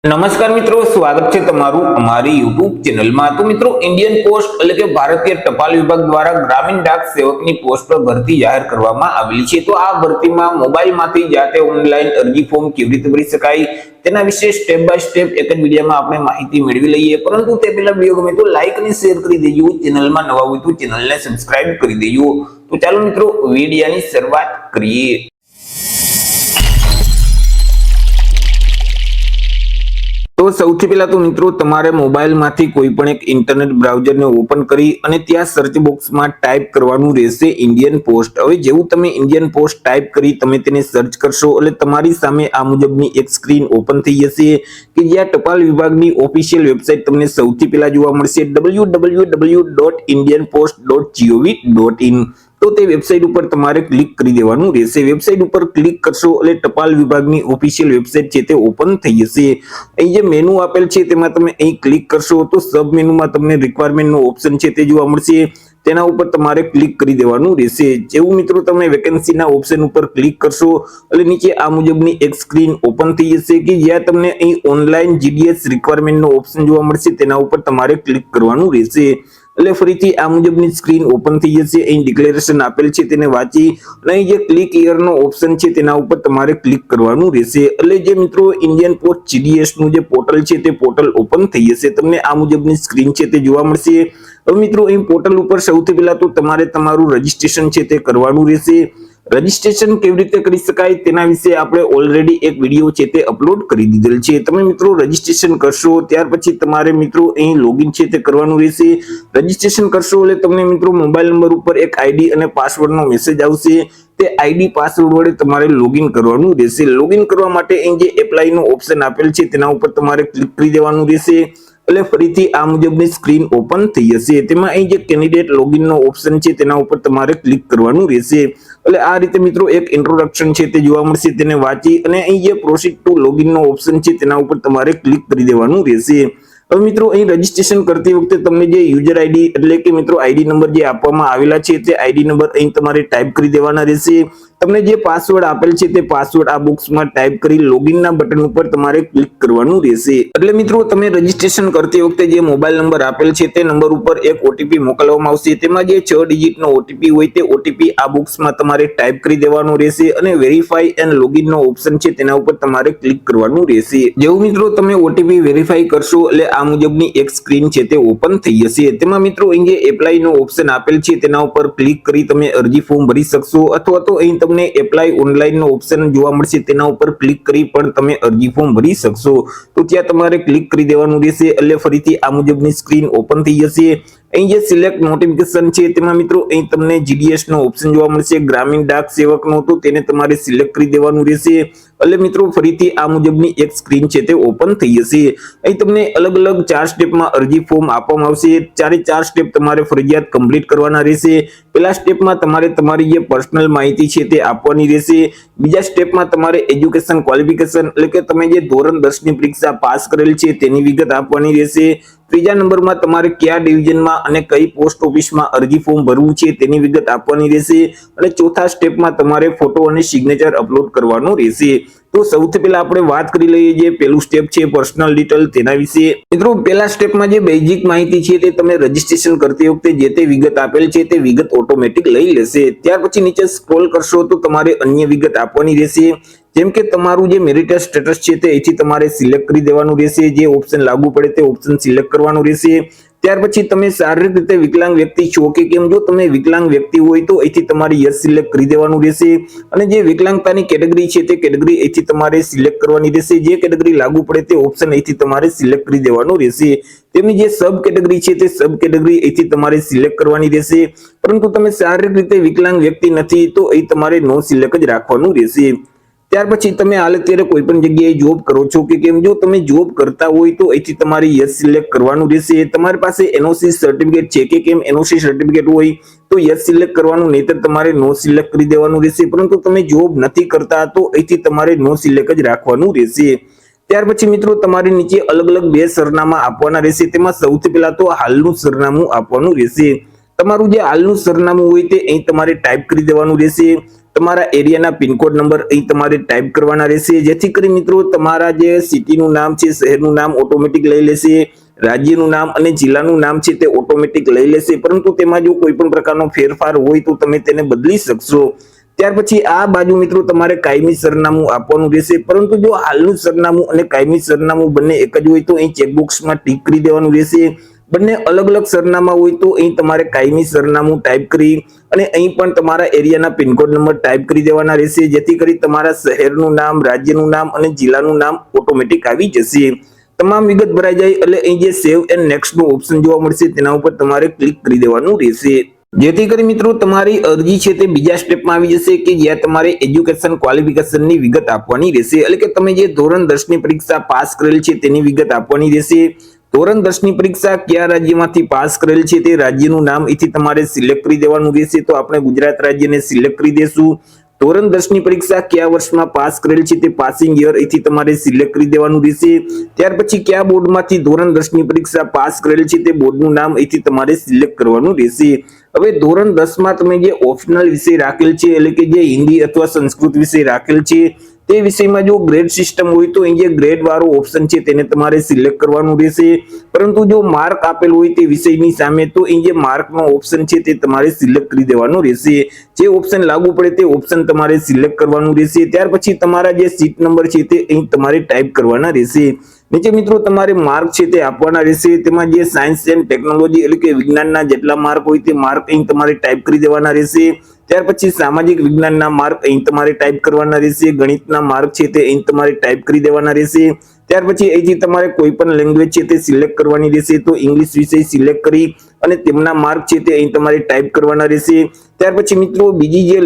નમસ્કાર મિત્રો, સ્વાગત છે તમારું અમારી YouTube ચેનલમાં। તો મિત્રો, ઇન્ડિયન પોસ્ટ એટલે કે ભારતીય ટપાલ વિભાગ દ્વારા ગ્રામીણ ડાક સેવકની પોસ્ટ પર ભરતી જાહેર કરવામાં આવેલી છે। તો આ ભરતીમાં મોબાઈલમાંથી જાતે ઓનલાઈન અરજી ફોર્મ કેવી રીતે ભરી શકાય તેના વિશે સ્ટેપ બાય સ્ટેપ એક જ વિડીયોમાં આપણે માહિતી મેળવી લઈએ। પરંતુ તે પહેલા વિડીયો ગમે તો લાઈક અને શેર કરી દેજો, ચેનલમાં નવા હોય તો ચેનલને સબસ્ક્રાઇબ કરી દેજો। તો ચાલો મિત્રો, વિડીયોની શરૂઆત કરીએ। તો સૌથી પહેલા તો મિત્રો, તમારે મોબાઈલમાંથી કોઈ પણ એક ઇન્ટરનેટ બ્રાઉઝરને ઓપન કરી અને ત્યાં સર્ચ બોક્સમાં ટાઈપ કરવાનું રહેશે ઇન્ડિયન પોસ્ટ। હવે જેવું તમે ઇન્ડિયન પોસ્ટ ટાઈપ કરી તમે તેને સર્ચ કરશો એટલે તમારી સામે આ મુજબની એક સ્ક્રીન ઓપન થઈ જશે કે જ્યાં ટપાલ વિભાગની ઓફિશિયલ વેબસાઇટ તમને સૌથી પહેલા જોવા મળશે www.indianpost.gov.in। તો તે વેબસાઇટ ઉપર તમારે ક્લિક કરી દેવાનું રહેશે। વેબસાઇટ ઉપર ક્લિક કરશો એટલે ટપાલ વિભાગની ઓફિશિયલ વેબસાઇટ છે તે ઓપન થઈ જશે। અહીં જે મેનુ આપેલ છે તેમાં તમે અહીં ક્લિક કરશો તો સબ મેનુમાં તમને રિક્વાયરમેન્ટનો ઓપ્શન છે તે જોવા મળશે, તેના ઉપર તમારે ક્લિક કરી દેવાનું રહેશે। જેવું મિત્રો તમે વેકેન્સીના ઓપ્શન ઉપર ક્લિક કરશો એટલે નીચે આ મુજબની એક સ્ક્રીન ઓપન થઈ જશે કે જ્યાં તમને અહીં ઓનલાઈન જીડીએસ રિક્વાયરમેન્ટનો ઓપ્શન જોવા મળશે, તેના ઉપર તમારે ક્લિક કરવાનું રહેશે। એટલે ફરીથી આ મુજબની સ્ક્રીન ઓપન થઈ જશે। અહીં ડિક્લેરેશન આપેલ છે તેને વાંચી અને અહીં જે ક્લિક હિયરનો ઓપ્શન છે તેના ઉપર તમારે ક્લિક કરવાનું રહેશે। એટલે જે મિત્રો ઇન્ડિયન પોસ્ટ જીડીએસ નું જે પોર્ટલ છે તે પોર્ટલ ઓપન થઈ જશે, તમને આ મુજબની સ્ક્રીન છે તે જોવા મળશે। હવે મિત્રો, અહીં પોર્ટલ ઉપર સૌથી પહેલા તો તમારે તમારું રજીસ્ટ્રેશન છે તે કરવાનું રહેશે। રજીસ્ટ્રેશન કેવી રીતે કરી શકાય તેના વિશે આપણે ઓલરેડી એક વિડીયો છે તે અપલોડ કરી દીધેલ છે। તમે મિત્રો રજીસ્ટ્રેશન કરશો ત્યાર પછી તમારે મિત્રો અહીં લોગિન છે તે કરવાનું રહેશે। રજીસ્ટ્રેશન કરશો એટલે તમને મિત્રો મોબાઈલ નંબર ઉપર એક આઈડી અને પાસવર્ડનો મેસેજ આવશે, તે આઈડી પાસવર્ડ વડે તમારે લોગિન કરવાનું રહેશે। લોગિન કરવા માટે અહીં જે એપ્લાય નો ઓપ્શન આપેલ છે તેના ઉપર તમારે ક્લિક કરી દેવાનું રહેશે। એટલે ફરીથી આ મુજબની સ્ક્રીન ઓપન થઈ જશે, તેમાં અહીં જે કેન્ડિડેટ લોગિન નો ઓપ્શન છે તેના ઉપર તમારે ક્લિક કરવાનું રહેશે। એટલે આ રીતે મિત્રો એક ઇન્ટ્રોડક્શન છે તે જોવા મળશે, તેને વાંચી અને અહીં જે પ્રોસીડ ટુ લોગિન નો ઓપ્શન છે તેના ઉપર તમારે ક્લિક કરી દેવાનું રહેશે। હવે મિત્રો, અહીં રજીસ્ટ્રેશન કરતી વખતે તમને જે યુઝર આઈડી એટલે કે મિત્રો આઈડી નંબર જે આપવામાં આવેલા છે તે આઈડી નંબર અહીં તમારે ટાઈપ કરી દેવાના રહેશે। તમને જે પાસવર્ડ આપેલ છે તે પાસવર્ડ આ બોક્સમાં ટાઈપ કરી લોગિનના બટન ઉપર તમારે ક્લિક કરવાનું રહેશે। એટલે મિત્રો, તમે રજીસ્ટ્રેશન કરતી વખતે જે મોબાઈલ નંબર આપેલ છે તે નંબર ઉપર એક ઓટીપી મોકલવામાં આવશે, તેમાં જે 6 ડિજિટનો ઓટીપી હોય તે ઓટીપી આ બોક્સમાં તમારે ટાઈપ કરી દેવાનો રહેશે અને વેરીફાઈ એન્ડ લોગિનનો ઓપ્શન છે તેના ઉપર તમારે ક્લિક કરવાનું રહેશે। જેવું મિત્રો તમે ઓટીપી વેરીફાઈ કરશો એટલે આ મુજબની એક સ્ક્રીન છે તે ઓપન થઈ જશે। તેમાં મિત્રો અહીં જે એપ્લાય નો ઓપ્શન આપેલ છે તેના ઉપર ક્લિક કરી તમે અરજી ફોર્મ ભરી શકશો, અથવા તો અહીં તમને એપ્લાય ઓનલાઈન નો ઓપ્શન જોવા મળશે તેના ઉપર ક્લિક કરી પણ તમે અરજી ફોર્મ ભરી શકશો। તો ત્યાં તમારે ક્લિક કરી દેવાનું રહેશે એટલે ફરીથી આ મુજબની સ્ક્રીન ઓપન થઈ જશે। અહીં જે સિલેક્ટ નોટિફિકેશન છે તેમાં મિત્રો અહીં તમને જીડીએસ નો ઓપ્શન જોવા મળશે, ગ્રામીણ ડાક સેવકનો, તો તેને તમારે સિલેક્ટ કરી દેવાનું રહેશે। એટલે મિત્રો ફરીથી આ મુજબની એક સ્ક્રીન છે તે ઓપન થઈ જશે। અહીં તમને અલગ અલગ 4 સ્ટેપમાં અરજી ફોર્મ આપવામાં આવશે, 4 સ્ટેપ તમારે ફરજિયાત કમ્પ્લીટ કરવાના રહેશે। પહેલા સ્ટેપમાં તમારે તમારી જે પર્સનલ માહિતી છે તે આપવાની રહેશે। બીજા સ્ટેપમાં તમારે એજ્યુકેશન ક્વોલિફિકેશન એટલે કે તમે જે ધોરણ 10 ની પરીક્ષા પાસ કરેલ છે તેની વિગત આપવાની રહેશે। ત્રીજા નંબરમાં તમારે કયા ડિવિઝનમાં અને કઈ પોસ્ટ ઓફિસમાં અરજી ફોર્મ ભરવું છે તેની વિગત આપવાની રહેશે અને ચોથા સ્ટેપમાં તમારે ફોટો અને સિગ્નેચર અપલોડ કરવાનું રહેશે। તો સૌથી પહેલા આપણે વાત કરી લઈએ જે પહેલું સ્ટેપ છે પર્સનલ ડિટેલ તેના વિશે। મિત્રો, પહેલા સ્ટેપમાં જે બેઝિક માહિતી છે તે તમે રજીસ્ટ્રેશન કરતી વખતે જે તે વિગત આપેલ છે તે વિગત ઓટોમેટિક લઈ લેશે। ત્યાર પછી નીચે સ્ક્રોલ કરશો તો તમારે અન્ય વિગત આપવાની રહેશે, જેમ કે તમારું જે મેરિટલ સ્ટેટસ છે તે અહીંથી તમારે સિલેક્ટ કરી દેવાનું રહેશે, જે ઓપ્શન લાગુ પડે તે ઓપ્શન સિલેક્ટ કરવાનું રહેશે। ત્યાર પછી તમે શારીરિક રીતે વિકલાંગ વ્યક્તિ છો કે કેમ, જો તમે વિકલાંગ વ્યક્તિ હોય તો અહીંથી તમારે યસ સિલેક્ટ કરી દેવાનું રહેશે અને જે વિકલાંગતાની કેટેગરી છે તે કેટેગરી અહીંથી તમારે સિલેક્ટ કરવાની રહેશે, જે કેટેગરી લાગુ પડે તે ઓપ્શન અહીંથી તમારે સિલેક્ટ કરી દેવાનું રહેશે। તેમની જે સબ કેટેગરી છે તે સબ કેટેગરી અહીંથી તમારે સિલેક્ટ કરવાની રહેશે, પરંતુ તમે શારીરિક રીતે વિકલાંગ વ્યક્તિ નથી તો અહીં તમારે નો સિલેક્ટ જ રાખવાનું રહેશે। ત્યાર પછી તમે હાલ અત્યારે કોઈ પણ જગ્યાએ જોબ કરો છો કે કેમ, જો તમે જોબ કરતા હોય તો અહીંથી તમારે યસ સિલેક્ટ કરવાનું રહેશે। તમારી પાસે એનઓસી સર્ટિફિકેટ છે કે કેમ, એનઓસી સર્ટિફિકેટ હોય તો યસ સિલેક્ટ કરવાનું, નહીતર તમારે નો સિલેક્ટ કરી દેવાનું રહેશે। પરંતુ તમે જોબ નથી કરતા તો અહીંથી તમારે નો સિલેક્ટ જ રાખવાનું રહેશે। ત્યાર પછી મિત્રો તમારે નીચે અલગ અલગ 2 સરનામા આપવાના રહેશે, તેમાં સૌથી પહેલા તો હાલનું સરનામું આપવાનું રહેશે। તમારું જે હાલનું સરનામું હોય તે અહીં તમારે ટાઈપ કરી દેવાનું રહેશે। તમારા એરિયાના પિનકોડ નંબર અહીં તમારે ટાઈપ કરવાના રહેશે, જેથી કરી મિત્રો તમારા જે સિટીનું નામ છે, શહેરનું નામ ઓટોમેટિક લઈ લેશે, રાજ્યનું નામ અને જિલ્લાનું નામ છે તે ઓટોમેટિક લઈ લેશે, પરંતુ તેમાં જો કોઈ પણ પ્રકારનો ફેરફાર હોય તો તમે તેને બદલી શકશો। ત્યાર પછી આ બાજુ મિત્રો તમારે કાયમી સરનામું આપવાનું રહેશે, પરંતુ જો હાલનું સરનામું અને કાયમી સરનામું બંને એક જ હોય તો અહીં ચેકબોક્સમાં ટીક કરી દેવાનું રહેશે। બંને અલગ અલગ સરનામા હોય તો અહીં તમારે કાયમી સરનામું ટાઈપ કરી અને અહીં પણ તમારા એરિયાના પિનકોડ નંબર ટાઈપ કરી દેવાના રહેશે, જેથી કરી તમારા શહેરનું નામ, રાજ્યનું નામ અને જિલ્લાનું નામ ઓટોમેટિક આવી જશે। તમામ વિગત ભરાઈ જાય એટલે અહીં જે સેવ એન્ડ નેક્સ્ટ નું ઓપ્શન જોવા મળશે તેના ઉપર તમારે ક્લિક કરી દેવાનું રહેશે, જેથી કરી મિત્રો તમારી અરજી છે તે બીજા સ્ટેપમાં આવી જશે કે જ્યાં તમારે એજ્યુકેશન ક્વોલિફિકેશનની વિગત આપવાની રહેશે, એટલે કે તમે જે ધોરણ 10 ની પરીક્ષા પાસ કરેલ છે તેની વિગત આપવાની રહેશે। ધોરણ 10 ની પરીક્ષા કયા રાજ્યમાંથી પાસ કરેલ છે તે રાજ્યનું નામ અહીંથી તમારે સિલેક્ટ કરી દેવાનું રહેશે, તો આપણે ગુજરાત રાજ્યને સિલેક્ટ કરી દેશું। ધોરણ 10 ની પરીક્ષા કયા વર્ષમાં પાસ કરેલ છે તે પાસિંગ યર અહીંથી તમારે સિલેક્ટ કરી દેવાનું રહેશે। ત્યાર પછી કયા બોર્ડમાંથી ધોરણ 10 ની પરીક્ષા પાસ કરેલ છે તે બોર્ડનું નામ અહીંથી તમારે સિલેક્ટ કરવાનું રહેશે। હવે ધોરણ 10 માં તમે જે ઓપ્શનલ વિષય રાખેલ છે, એટલે કે જે હિન્દી અથવા સંસ્કૃત વિષય રાખેલ છે તે વિષયમાં જો ગ્રેડ સિસ્ટમ હોય તો અહીં જે ગ્રેડ વાળો ઓપ્શન છે તેને તમારે સિલેક્ટ કરવાનું રહેશે, પરંતુ જો માર્ક આપેલ હોય તે વિષયની સામે તો અહીં જે માર્કનો ઓપ્શન છે તે તમારે સિલેક્ટ કરી દેવાનો રહેશે। જે ઓપ્શન લાગુ પડે તે ઓપ્શન તમારે સિલેક્ટ કરવાનું રહેશે। ત્યાર પછી તમારા જે સીટ નંબર છે તે અહીં તમારે ટાઈપ કરવાના રહેશે। નીચે મિત્રો તમારે માર્ક છે તે આપવાના રહેશે, તેમાં જે સાયન્સ એન્ડ ટેકનોલોજી એટલે કે વિજ્ઞાનના જેટલા માર્ક હોય તે માર્ક અહીં તમારે ટાઈપ કરી દેવાના રહેશે। ત્યાર પછી સામાજિક વિજ્ઞાનના માર્ક અહીં તમારે ટાઈપ કરવાના રહેશે, ગણિતના માર્ક છે તે અહીં તમારે ટાઈપ કરી દેવાના રહેશે। ત્યાર પછી અહીંથી તમારે કોઈ પણ લેંગ્વેજ છે તે સિલેક્ટ કરવાની રહેશે, તો ઇંગ્લિશ વિષય સિલેક્ટ કરી અને તેમના માર્ક છે તે અહીં તમારે ટાઈપ કરવાના રહેશે। ત્યાર પછી મિત્રો બીજી જે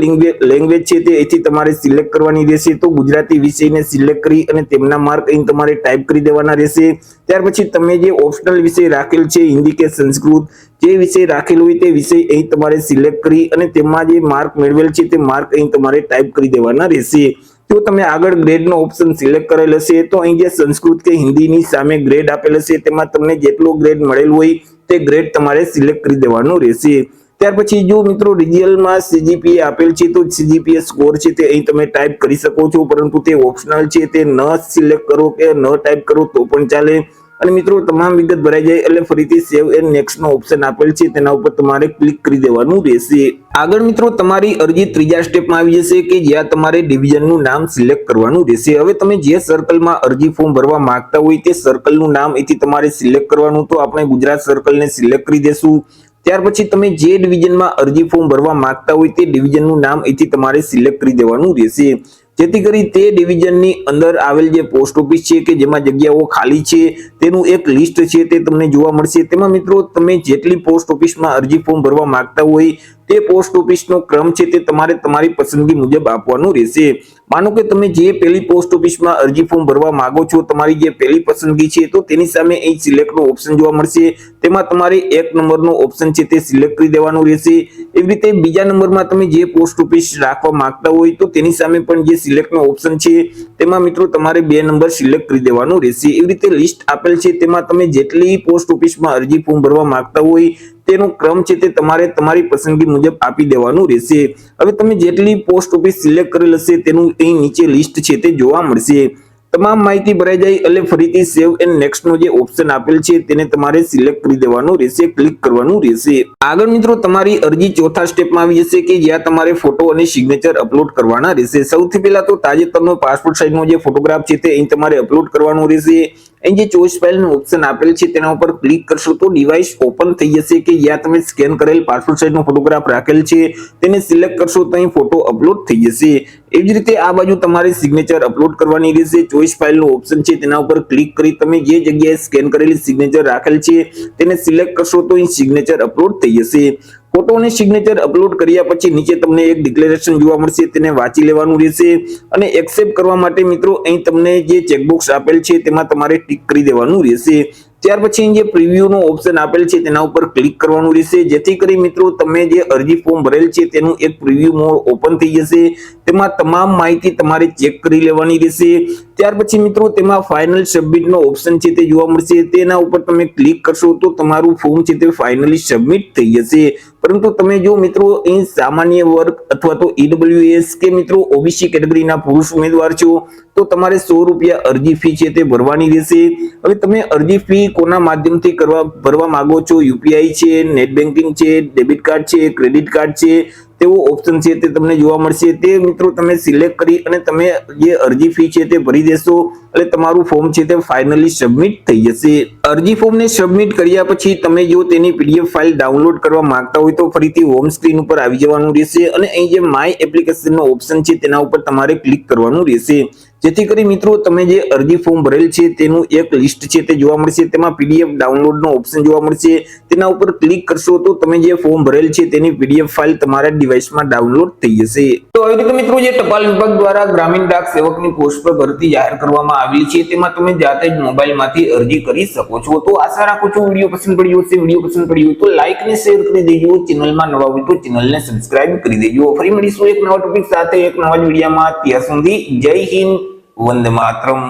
લેંગ્વેજ છે તે અહીંથી તમારે સિલેક્ટ કરવાની રહેશે, તો ગુજરાતી વિષયને સિલેક્ટ કરી અને તેમના માર્ક અહીં તમારે ટાઈપ કરી દેવાના રહેશે। ત્યાર પછી તમે જે ઓપ્શનલ વિષય રાખેલ છે હિન્દી કે સંસ્કૃત, જે વિષય રાખેલ હોય તે વિષય અહીં તમારે સિલેક્ટ કરી અને તેમાં જે માર્ક મેળવેલ છે તે માર્ક અહીં તમારે ટાઈપ કરી દેવાના રહેશે। જો તમે આગળ ગ્રેડનો ઓપ્શન સિલેક્ટ કરેલ હશે તો અહીં જે સંસ્કૃત કે હિન્દીની સામે ગ્રેડ આપેલ હશે તેમાં તમને જેટલો ગ્રેડ મળેલ હોય તે ગ્રેડ તમારે સિલેક્ટ કરી દેવાનો રહેશે। ત્યાર પછી જો મિત્રો રિજિયલમાં સીજીપીએ આપેલ છે તો સીજીપીએ સ્કોર છે તે અહીં તમે ટાઈપ કરી શકો છો, પરંતુ તે ઓપ્શનલ છે, તે ન સિલેક્ટ કરો કે ન ટાઈપ કરો તો પણ ચાલે। અને મિત્રો તમામ વિગત ભરાઈ જાય એટલે ફરીથી સેવ એન્ડ નેક્સ્ટ નો ઓપ્શન આપેલ છે તેના ઉપર તમારે ક્લિક કરી દેવાનું રહેશે। આગળ મિત્રો તમારી અરજી ત્રીજા સ્ટેપમાં આવી જશે કે જ્યાં તમારે ડિવિઝનનું નામ સિલેક્ટ કરવાનું રહેશે। હવે તમે જે સર્કલમાં અરજી ફોર્મ ભરવા માંગતા હોય તે સર્કલનું નામ અહીંથી તમારે સિલેક્ટ કરવાનું, તો આપણે ગુજરાત સર્કલને સિલેક્ટ કરી દેશું। ત્યાર પછી તમે જે ડિવિઝનમાં અરજી ફોર્મ ભરવા માંગતા હોય તે ડિવિઝનનું નામ અહીંથી તમારે સિલેક્ટ કરી દેવાનું રહેશે, જેથી કરી તે ડિવિઝનની અંદર આવેલ જે પોસ્ટ ઓફિસ છે કે જેમાં જગ્યાઓ ખાલી છે તેનું એક લિસ્ટ છે તે તમને જોવા મળશે। તેમાં મિત્રો તમે જેટલી પોસ્ટ ઓફિસમાં અરજી ફોર્મ ભરવા માંગતા હોય તે પોસ્ટ ઓફિસનો ક્રમ છે તે તમારે તમારી પસંદગી મુજબ આપવાનો રહેશે। માનો કે તમે જે પહેલી પોસ્ટ ઓફિસમાં અરજી ફોર્મ ભરવા માંગો છો, તમારી જે પહેલી પસંદગી છે, તો તેની સામે અહીં સિલેક્ટનો ઓપ્શન જોવા મળશે, તેમાં તમારે 1 નંબરનો ઓપ્શન છે તે સિલેક્ટ કરી દેવાનો રહેશે। એવી રીતે બીજા નંબરમાં તમે જે પોસ્ટ ઓફિસ રાખવા માંગતા હોય તો તેની સામે પણ જે સિલેક્ટનો ઓપ્શન છે તેમાં મિત્રો તમારે 2 નંબર સિલેક્ટ કરી દેવાનો રહેશે। એવી રીતે લિસ્ટ આપેલ છે તેમાં તમે જેટલી પોસ્ટ ઓફિસમાં અરજી ફોર્મ ભરવા માંગતા હોય તેનો ક્રમ છે તે તમારે તમારી પસંદગી મુજબ આપી દેવાનું રહેશે। હવે તમે જેટલી પોસ્ટ ઓફિસ સિલેક્ટ કરેલ હશે તેનું અહીં નીચે લિસ્ટ છે તે જોવા મળશે। તમામ માહિતી ભરાઈ જાય એટલે ફરીથી સેવ એન્ડ નેક્સ્ટ નો જે ઓપ્શન આપેલ છે તેને તમારે સિલેક્ટ કરી દેવાનું રહેશે, ક્લિક કરવાનું રહેશે। આગળ મિત્રો તમારી અરજી ચોથા સ્ટેપમાં આવી જશે કે જ્યાં તમારે ફોટો અને સિગ્નેચર અપલોડ કરવાના રહેશે। સૌથી પહેલા તો તાજેતરનો પાસપોર્ટ સાઇઝનો જે ફોટોગ્રાફ છે તે અહીં તમારે અપલોડ કરવાનો રહેશે। અહીં જે ચોઇસ ફાઇલનું ઓપ્શન આપેલ છે તેના ઉપર ક્લિક કરશો તો ડિવાઇસ ઓપન થઈ જશે કે જ્યાં તમે સ્કેન કરેલ પાસપોર્ટ સાઇઝનો ફોટોગ્રાફ રાખેલ છે તેને સિલેક્ટ કરશો તો અહીં ફોટો અપલોડ થઈ જશે। એવી જ રીતે આ બાજુ તમારે સિગ્નેચર અપલોડ કરવાની રહેશે। ચોઇસ ફાઇલનું ઓપ્શન છે તેના ઉપર ક્લિક કરી તમે જે જગ્યાએ સ્કેન કરેલી સિગ્નેચર રાખેલ છે તેને સિલેક્ટ કરશો તો અહીં સિગ્નેચર અપલોડ થઈ જશે। ફોટો અને સિગ્નેચર અપલોડ કર્યા પછી નીચે તમને એક ડિક્લેરેશન જોવા મળશે, તેને વાંચી લેવાનું રહેશે અને એક્સેપ્ટ કરવા માટે મિત્રો અહીં તમને જે ચેકબોક્સ આપેલ છે તેમાં તમારે ટિક કરી દેવાનું રહેશે। ત્યાર પછી જે પ્રિવ્યુ નો ઓપ્શન આપેલ છે તેના ઉપર ક્લિક કરવાનું રહેશે, જેથી કરી મિત્રો તમે જે અરજી ફોર્મ ભરેલ છે તેનું એક પ્રિવ્યુ મોડ ઓપન થઈ જશે। તેમાં તમામ માહિતી તમારે ચેક કરી લેવાની રહેશે। ત્યાર પછી મિત્રો તેમાં ફાઇનલ સબમિટ નો ઓપ્શન છે તે જોવા મળશે, તેના ઉપર તમે ક્લિક કરશો તો તમારું ફોર્મ છે તે ફાઇનલી સબમિટ થઈ જશે। પરંતુ તમે જો મિત્રો અહીં સામાન્ય વર્ગ અથવા તો ઈડબ્લ્યુએસ કે મિત્રો ઓબીસી કેટેગરીના પુરુષ ઉમેદવાર છો તો તમારે 100 રૂપિયા અરજી ફી છે તે ભરવાની રહેશે। હવે તમે અરજી ફી કોના માધ્યમથી ભરવા માંગો છો, યુપીઆઈ છે, નેટ બેન્કિંગ છે, ડેબિટ કાર્ડ છે, ક્રેડિટ કાર્ડ છે, તેવો ઓપ્શન છે તે તમને જોવા મળશે। તે મિત્રો તમે સિલેક્ટ કરી અને તમે જે અરજી ફી છે તે ભરી દેશો એટલે તમારું ફોર્મ છે તે ફાઇનલી સબમિટ થઈ જશે। અરજી ફોર્મને સબમિટ કર્યા પછી તમે જો તેની પીડીએફ ફાઇલ ડાઉનલોડ કરવા માંગતા હોય તો ફરીથી હોમ સ્ક્રીન ઉપર આવી જવાનું રહેશે અને અહીં જે માય એપ્લિકેશનનો ઓપ્શન છે તેના ઉપર તમારે ક્લિક કરવાનું રહેશે, જેથી કરી મિત્રો તમે જે અરજી ફોર્મ ભરેલ છે તેનું એક લિસ્ટ છે તે જોવા મળશે। તેમાં પીડીએફ ડાઉનલોડનો ઓપ્શન જોવા મળશે, તેના ઉપર ક્લિક કરશો તો તમે જે ફોર્મ ભરેલ છે તેની પીડીએફ ફાઇલ તમારા ડિવાઇસમાં ડાઉનલોડ થઈ જશે। તો આવી રીતે મિત્રો જે ટપાલ વિભાગ દ્વારા ગ્રામીણ ડાક સેવકની પોસ્ટ પર ભરતી જાહેર કરવામાં આવી છે તેમાં તમે જાતે જ મોબાઈલમાંથી અરજી કરી શકો છો। તો આશા રાખું છું વિડીયો પસંદ પડ્યો હશે। વિડીયો પસંદ પડ્યો હોય તો લાઈક અને શેર કરી દેજો, ચેનલમાં નવા હોય તો ચેનલને સબસ્ક્રાઇબ કરી દેજો। ફરી મળીશું એક નવા ટોપિક સાથે એક નવા જ વિડીયોમાં। ત્યાં સુધી જય હિન્દ, વંદે માતરમ।